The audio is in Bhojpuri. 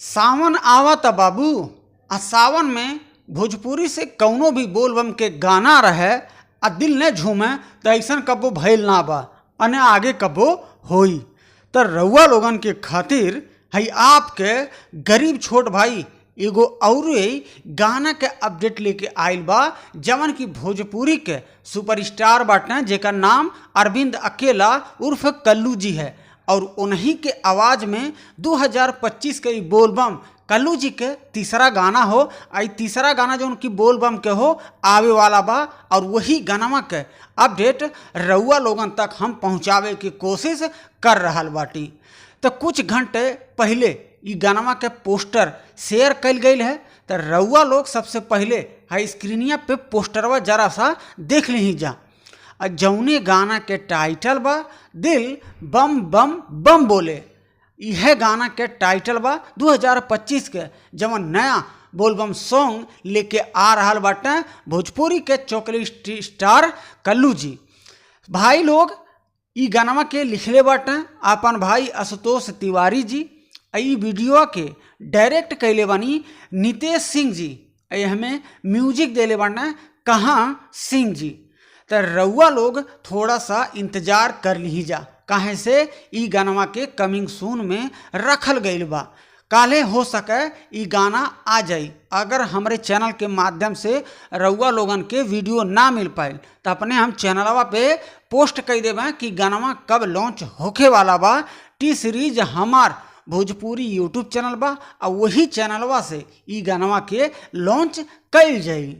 सावन आवत बाबू। आ सावन में भोजपुरी से कौनो भी बोलबम के गाना रहे आ दिल ने झूमे तो ऐसा कबो भइल ना बा अने आगे कबो होई। तो रउआ लोगन के खातिर हई आपके गरीब छोट भाई एगो और गाना के अपडेट लेके आइल बा, जवन की भोजपुरी के सुपरस्टार बाटे जेकर नाम अरविंद अकेला उर्फ कल्लू जी है। और उन्हीं के आवाज़ में 2025 के बोलबम कल्लू जी के तीसरा गाना हो। आई तीसरा गाना जो उनकी बोलबम के हो आवे वाला बा और वही गाना के अपडेट रउआ लोगन तक हम पहुँचावे की कोशिश कर रहल बाटी। तो कुछ घंटे पहले ई गाना के पोस्टर शेयर कल गई है। तो रउआ लोग सबसे पहले हाई स्क्रीनिया पे पोस्टरवा जरा सा देख ली जा। जौने गाना के टाइटल बा दिल बम बम बम बोले, यह गाना के टाइटल बा 2025 के जवन नया बोलबम सॉन्ग लेके आ रहा बाटे भोजपुरी के चॉकलेट स्टार कल्लू जी। भाई लोग ई गाना के लिखले बाटे अपन भाई आशुतोष तिवारी जी। ई वीडियो के डायरेक्ट कैले बानी नितेश सिंह जी। हमें म्यूजिक देले बाटे कहाँ सिंह जी। तो रउआ लोग थोड़ा सा इंतजार कर ली जा, काहे से ई गाना के कमिंग सून में रखल गईल बा। काले हो सके ई गाना आ जाई। अगर हमारे चैनल के माध्यम से रउआ लोगन के वीडियो ना मिल पाए तो अपने हम चैनलवा पे पोस्ट कर देबे कि गाना कब लॉन्च होखे वाला बा। टी सीरीज हमार भोजपुरी यूट्यूब चैनल बा और वही चैनलवा से ई गाना के लॉन्च कल जाई।